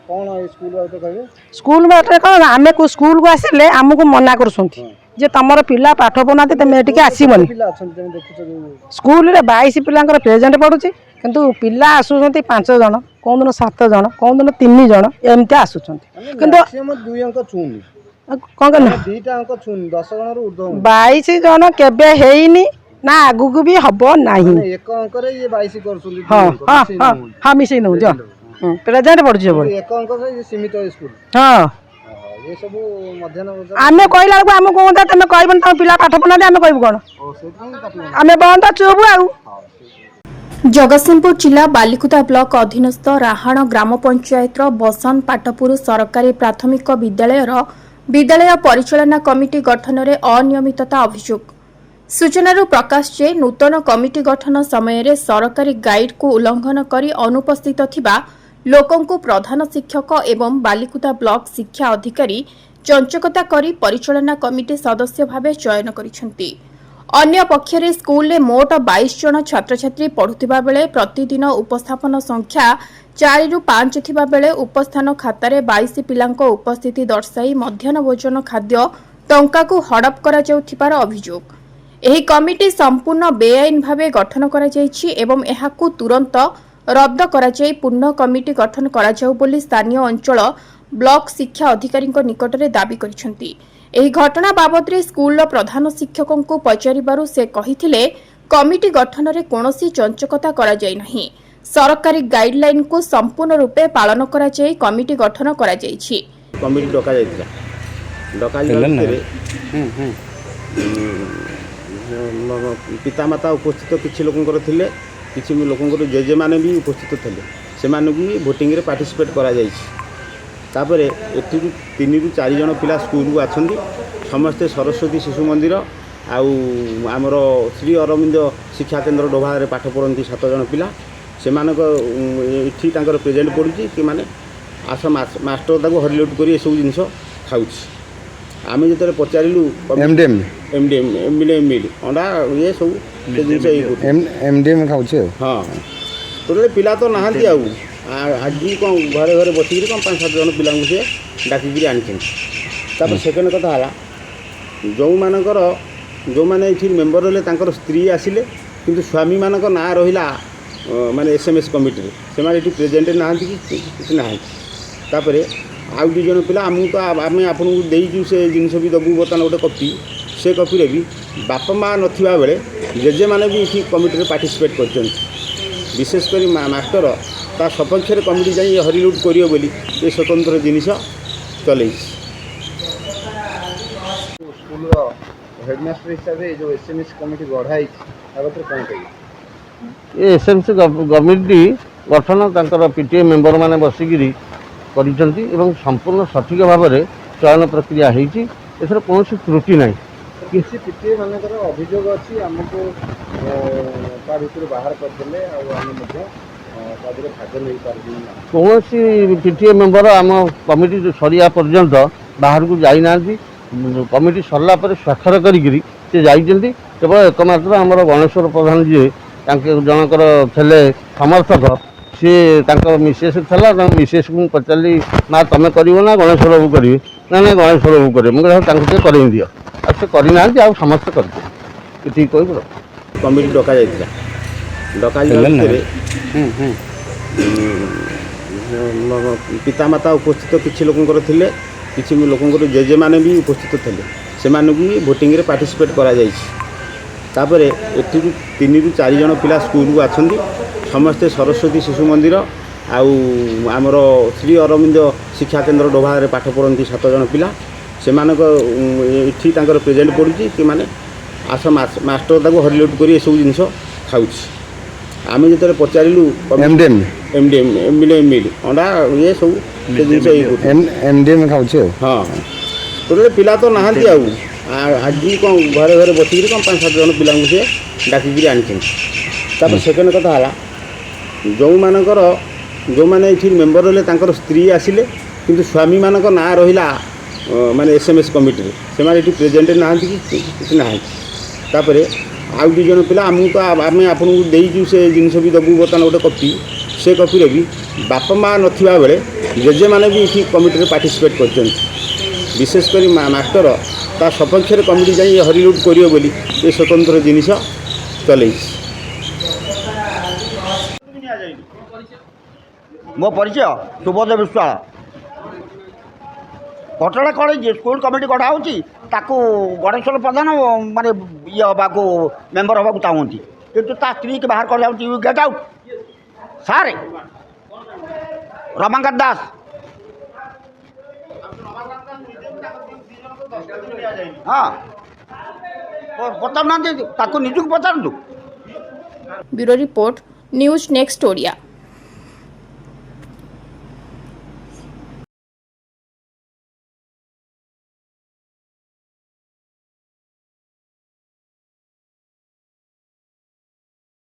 कौन स्कूल बाटे कहबे स्कूल बाटे कौन आम स्कूल को आसिले आमको मना कर तुम पिला पाठ पढ़ना तुम ये आसबनी स्कूल रे 22 पिला प्रेजेंट पड़ुची किंतु पिला आसुंच 5 जन कौन दिन 7 जन कौन दिन 3 जन एमती आसुंच कौन कहना 22 जन केबे हेनी ना आगु को भी हम ना एक अंक रे ये 22 करसुली हाँ हाँ हाँ हाँ मिसई नौ जो प्रेजेंट पड़ुची एक अंक से ये सीमित स्कूल हाँ ये सब मध्याह्न आमे कहला बेलू आम कहता तुम कहबन तुम पिला पाठ पढ़ना आम कहबू कौन आम बंद चुबू आउ जगतसिंहपुर जिला बालिकुदा ब्लॉक अधीनस्थ राहाण ग्राम पंचायत बसंत पाटपुर सरकारी प्राथमिक विद्यालय परिचालना कमिटी गठन में अनियमितता अभियोग सूचना प्रकाश जे नूतन कमिटी गठन समय सरकारी गाइड को उल्लंघन कर अनुपस्थित थिबा लोकंकु प्रधान शिक्षक एवं बालिकुदा ब्लॉक शिक्षा अधिकारी चंचकता करी परिचालना कमिटी सदस्य भावे चयन करिसेंती। अन्य पक्षरे स्कूल मोट 22 जन छात्र छात्री पढ़ुथिबा बेले प्रतिदिन उपस्थापन संख्या 4 रु 5 थिबा बेले उपस्थान खातार 22 पिलांक उपस्थिति दर्शाई मध्याह्न भोजन खाद्य टंका को हड़प करा जाउथिबार अभियोग। एही कमिटी संपूर्ण बेआईन भावे गठन करा जायछि एवं एहाकु तुरंत रद्द करा जाय पुनः कमिटी गठन करा जाउ बोली स्थानीय अंचल ब्लॉक शिक्षा अधिकारी निकट में दाबी करिसेंती। एही घटना बाबद रे स्कूल प्रधान शिक्षकों को पचारिबारु से कहिथिले कमिटी गठन रे कोनोसी चंचकता करा जाय नाही सरकारी गाइडलाइन को संपूर्ण रूपे पालन करा जाय कमिटी गठन करा जायछि। कमिटी डका जायतिला डका जायतिले पितामाता उपस्थित किछि लोकंकर थिले किछि लोकंकर जेजे माने भी उपस्थित थिले से माने भी वोटिंग रे पार्टिसिपेट करा जायछि। तापर एठी 3 रु 4 जन पिला स्कूल को आछंदी समस्ते सरस्वती शिशु मंदिर आउ आमर श्री अरविंद शिक्षा केन्द्र डोभा रे पाठ पढ़ती 7 जन पिला से एठी तांकर प्रेजेंट पड़ुची कि माने आस मास्टर ताको हरिलोट करी सब जिनस खाउछि। आमे जेतरे पचारिलु एमडीएम अंडा ये सब जिनस एमडीएम खाउछि हां तो पिला तो नहांती आउ आज कौन घरे घरे बसिक कौन 5-7 जन पिला से डाकिकी आनी सेकेंड कथा है जो मानकर जो मैंने ये मेम्बर रहे स्त्री आसिले किंतु स्वामी मानक ना रहा माने एसएमएस कमिटी से प्रेजेंट ना कि ना तापर आउ 2 जन पिला आमको तो आम आपको देचु से जिनस भी दबू बर्तमान गोटे कपी से कपी भी बापा माँ नथिबा बेले जेजे माने भी ये कमिटी पार्टिसिपेट कर विशेषकर मास्टर ता सपक्ष कमिटी जाई हरिलुट करियो बोली ये स्वतंत्र जिनिस चले स्कूल हेडमास्टर हिसाब से जो एसएमएस कमिटी गढ़ाई कौन कही ये एसएमसी कमिटी गठन तांकर पीटीए मेंबर माने बसिकी करिसेंती एवं संपूर्ण सठिक भाव में चयन प्रक्रिया होती एथर कौन त्रुटि ना किसी पीटीए मानकर अभियोग अच्छी आमको भर बाहर करदे कौन पीटीए मेंबर आम कमिटी सरिया पर्यंत बाहर को जाना कमिटी सरला स्वाक्षर करी जाइए केवल एकमात्र आमर गणेश्वर प्रधान जी जनकर थे समर्थक सी मिसेस था मिसेस को पचारि माँ तुम कर ना गणेश्वर बाबू करेंगे ना ना गणेश्वर बाबू करेंगे मुझे कर दियो आ से करना समस्त कर ठीक कह कमिटी डका जाइतिला डका पितामाता उपस्थित किछि लोकंकर थिले किछि लोकंकर जेजे माने भी उपस्थित थिले से भी वोटिंग रे पार्टिसिपेट करा जाइछि। तापर एठी 3 रु 4 जन पिला स्कूल को आछंदी समस्ते सरस्वती शिशु मंदिर आउ आमर श्री अरविंद शिक्षा केन्द्र डोभा रे पाठ पढ़ती 7 जन पिला से एठी तांकर प्रेजेंट पड़ुची कि माने आस मास्टर ताको हरिलोट करी सब जिनस खाउछि। आमे जेतरे पचारिलु एमडीएम अंडा ये सब जिनस एमडीएम खाउछि हां तो पिला तो नहांती आउ आज कौन घरे घरे बसिक कौन 5-7 जन पिला से डाकिकी आनी सेकेंड कथा है जो मानकर जो मैंने ये मेम्बर रहे स्त्री आसिले किंतु स्वामी मानक ना रहा माने एसएमएस कमिटी से प्रेजेंट ना कि ना तापर आउ 2 जन पिला आमु तो आम आपन को देइजु से जिनस भी दबु बर्तन गोटे कॉपी से कॉपी रे भी बापा माँ नथिबा बेले जेजे माने भी इठी कमिटी रे पार्टिसिपेट करछन विशेषकर मास्टर ता सपक्ष कमिटी जाई हरिलुट करियो बोली ये स्वतंत्र जिनिस चलै मो परिचय सुबोध विश्वाल घटना कौन है स्कूल कमिटी गढ़ा हो गणेश्वर प्रधान माने ये हवा को मेम्बर हवा को चाहती किंतु ता स्त्री के बाहर कर जाऊँ यू गेट आउट सारे रमाकांत दास हाँ पचार ना निजुक पचारतु। Bureau report news next Odia.